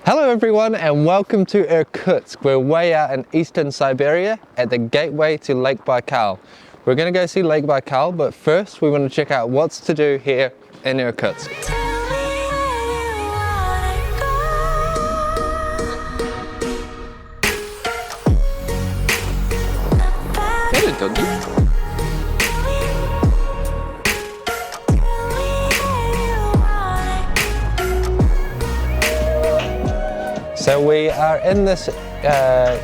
Hello everyone and welcome to Irkutsk. We're way out in Eastern Siberia at the gateway to Lake Baikal. We're going to go see Lake Baikal, but first we want to check out what's to do here in Irkutsk. So we are in this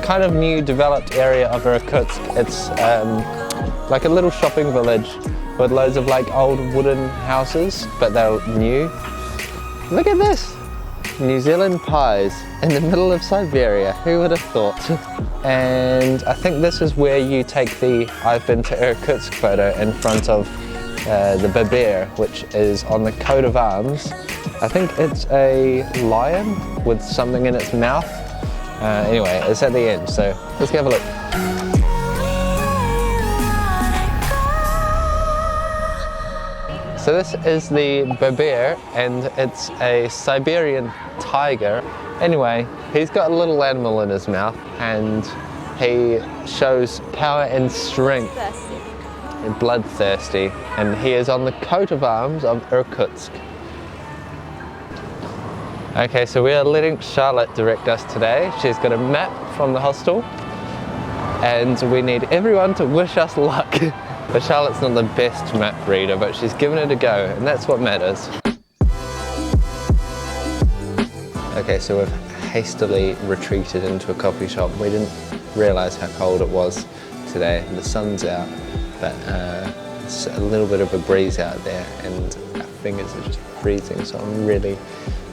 kind of new developed area of Irkutsk. It's like a little shopping village with loads of like old wooden houses, but they're new. Look at this! New Zealand pies in the middle of Siberia. Who would have thought? And I think this is where you take the I've been to Irkutsk photo in front of the babir, which is on the coat of arms. I think it's a lion with something in its mouth. Anyway, it's at the end, so let's go have a look. So this is the babir, and it's a Siberian tiger. Anyway, he's got a little animal in his mouth, and he shows power and strength. And bloodthirsty, and he is on the coat of arms of Irkutsk. Okay, so we are letting Charlotte direct us today. She's got a map from the hostel, and we need everyone to wish us luck. But Charlotte's not the best map reader, but she's given it a go, and that's what matters. Okay, so we've hastily retreated into a coffee shop. We didn't realise how cold it was today. The sun's out, but it's a little bit of a breeze out there, and our fingers are just freezing, so I'm really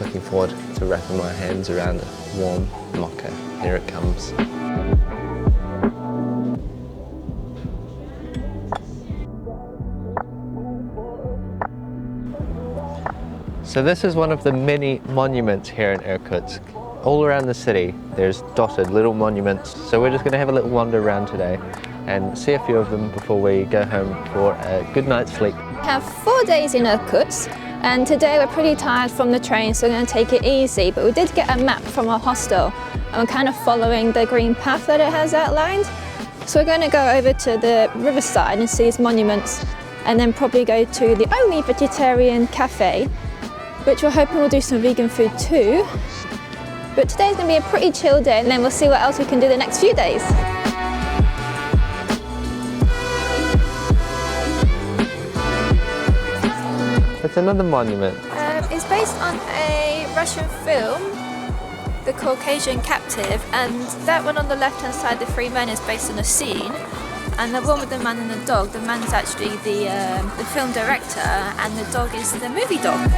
looking forward to wrapping my hands around a warm mocha. Here it comes. So this is one of the many monuments here in Irkutsk. All around the city there's dotted little monuments, so we're just going to have a little wander around today and see a few of them before we go home for a good night's sleep. We have 4 days in Irkutsk, and today we're pretty tired from the train, so we're going to take it easy, but we did get a map from our hostel and we're kind of following the green path that it has outlined. So we're going to go over to the riverside and see these monuments, and then probably go to the only vegetarian cafe, which we're hoping will do some vegan food too. But today's going to be a pretty chill day, and then we'll see what else we can do the next few days. It's another monument. It's based on a Russian film, The Caucasian Captive, and that one on the left hand side, The Three Men, is based on a scene, and the one with the man and the dog, the man's actually the film director, and the dog is the movie dog.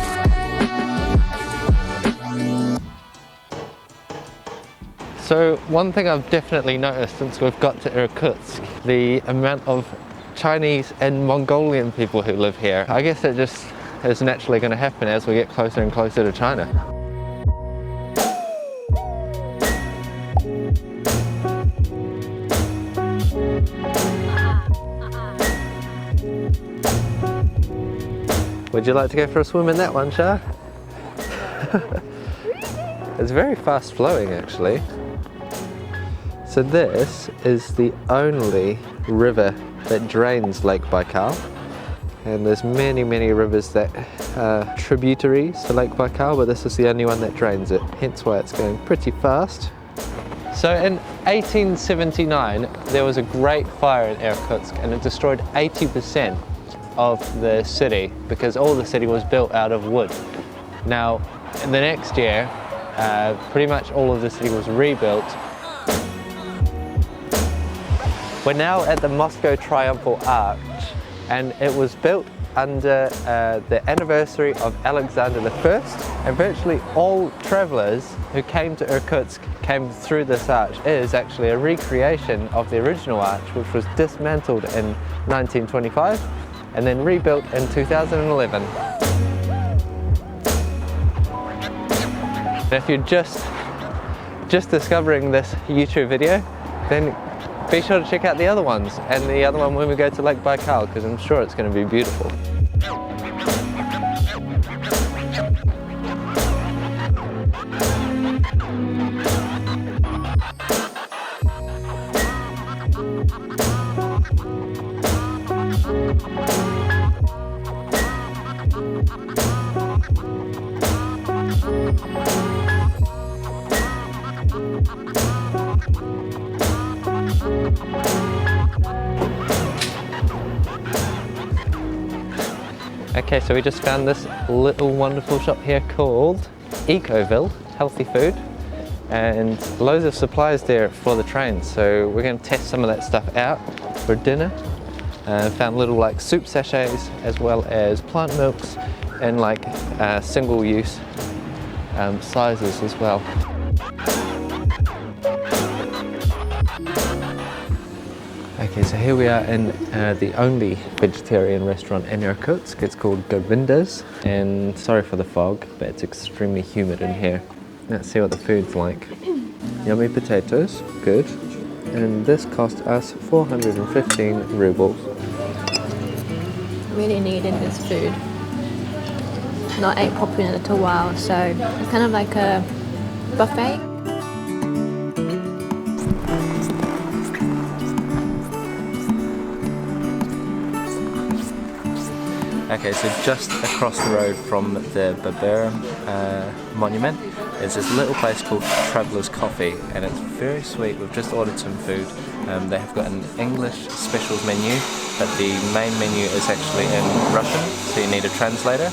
So one thing I've definitely noticed since we've got to Irkutsk, the amount of Chinese and Mongolian people who live here. I guess it just is naturally going to happen as we get closer and closer to China. Would you like to go for a swim in that one, Shah? It's very fast flowing actually. So this is the only river that drains Lake Baikal, and there's many rivers that are tributaries to Lake Baikal, but this is the only one that drains it, hence why it's going pretty fast. So in 1879 there was a great fire in Irkutsk, and it destroyed 80% of the city because all the city was built out of wood. Now in the next year pretty much all of the city was rebuilt. We're now at the Moscow Triumphal Arch, and it was built under the anniversary of Alexander I, and virtually all travellers who came to Irkutsk came through this arch. It is actually a recreation of the original arch, which was dismantled in 1925 and then rebuilt in 2011. And if you're just discovering this YouTube video, then be sure to check out the other ones, and the other one when we go to Lake Baikal, because I'm sure it's going to be beautiful. Okay, so we just found this little wonderful shop here called Ecoville, healthy food, and loads of supplies there for the train. So we're going to test some of that stuff out for dinner. Found little like soup sachets as well as plant milks and like single-use sizes as well. Okay, so here we are in the only vegetarian restaurant in Irkutsk. It's called Govinda's, and sorry for the fog, but it's extremely humid in here. Let's see what the food's like. Yummy potatoes, good. And this cost us 415 rubles. Really needed this food. Not ate properly in a little while, so it's kind of like a buffet. Okay, so just across the road from the Babur monument is this little place called Traveller's Coffee, and it's very sweet. We've just ordered some food. They have got an English specials menu, but the main menu is actually in Russian, so you need a translator.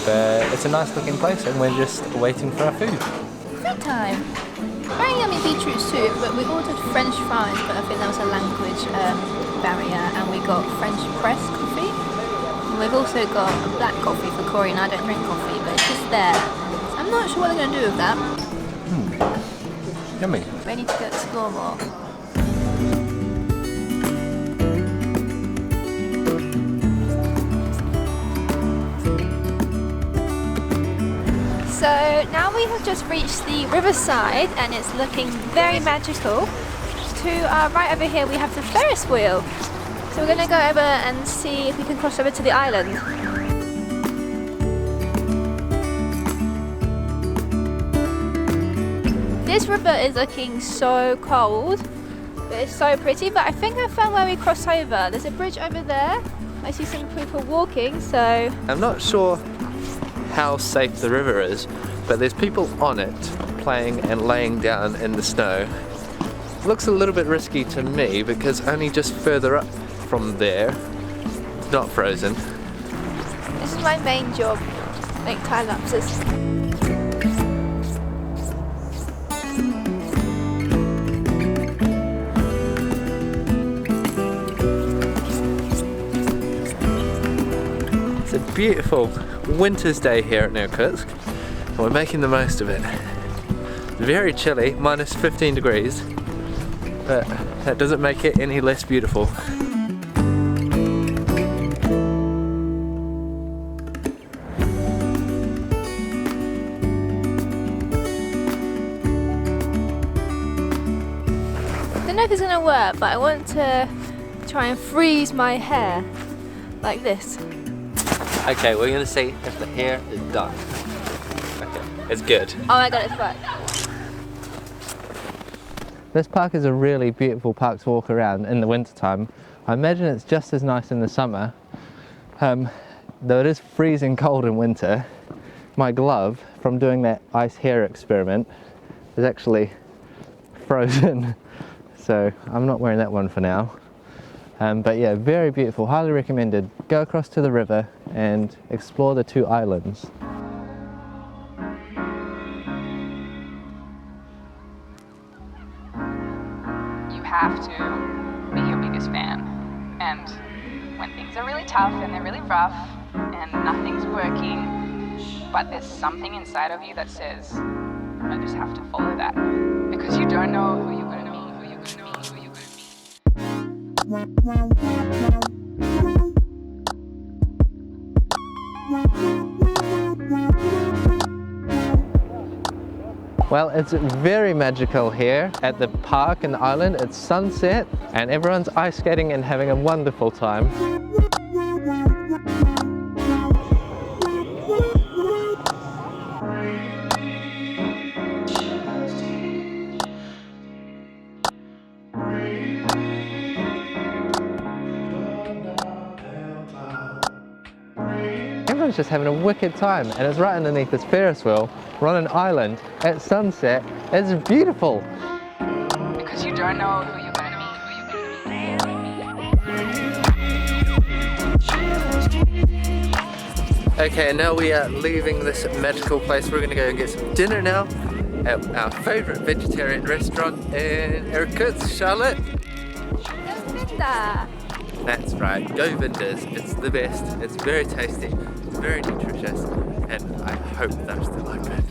But it's a nice looking place, and we're just waiting for our food. Food time! Very yummy beetroot soup, but we ordered French fries, but I think that was a language barrier, and we got French press coffee. And we've also got a black coffee for Corey, and I don't drink coffee, but it's just there. So I'm not sure what they're going to do with that. Yummy. Ready to go explore more. So now we have just reached the riverside and it's looking very magical. To our right over here we have the Ferris wheel. So we're going to go over and see if we can cross over to the island. This river is looking so cold, but it's so pretty. But I think I found where we cross over. There's a bridge over there. I see some people walking, so... I'm not sure how safe the river is, but there's people on it playing and laying down in the snow. It looks a little bit risky to me because only just further up from there, it's not frozen. This is my main job, make time lapses. It's a beautiful winter's day here at Irkutsk, and we're making the most of it. Very chilly, minus 15 degrees, but that doesn't make it any less beautiful. I don't know if it's going to work, but I want to try and freeze my hair like this. Okay, we're gonna see if the hair is done. Okay, it's good. Oh my god, it's worked. This park is a really beautiful park to walk around in the winter time. I imagine it's just as nice in the summer, though it is freezing cold in winter. My glove from doing that ice hair experiment is actually frozen, so I'm not wearing that one for now. But yeah, very beautiful, highly recommended. Go across to the river and explore the two islands. You have to be your biggest fan. And when things are really tough and they're really rough and nothing's working, but there's something inside of you that says, I just have to follow that. Because you don't know who you're going to meet, who you're going to meet, who you're going to meet. Well, it's very magical here at the park and the island. It's sunset and everyone's ice skating and having a wonderful time. Everyone's just having a wicked time, and it's right underneath this Ferris wheel. We're on an island at sunset. It's beautiful. Because you don't know who you're going to meet, who you're going to meet. Okay, and now we are leaving this magical place. We're gonna go and get some dinner now at our favorite vegetarian restaurant in Irkutsk, Charlotte. That's right, go Vinders. It's the best, it's very tasty, it's very nutritious, and I hope they're still open.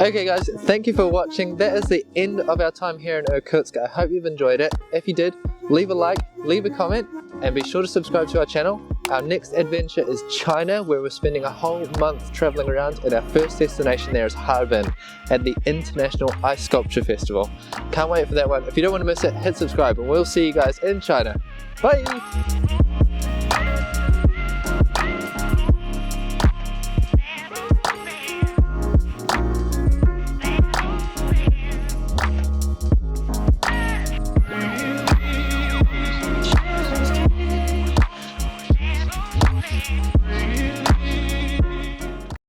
Okay guys, thank you for watching. That is the end of our time here in Irkutsk. I hope you've enjoyed it. If you did, leave a like, leave a comment, and be sure to subscribe to our channel. Our next adventure is China, where we're spending a whole month traveling around, and our first destination there is Harbin at the International Ice Sculpture Festival. Can't wait for that one. If you don't want to miss it, hit subscribe, and we'll see you guys in China. Bye!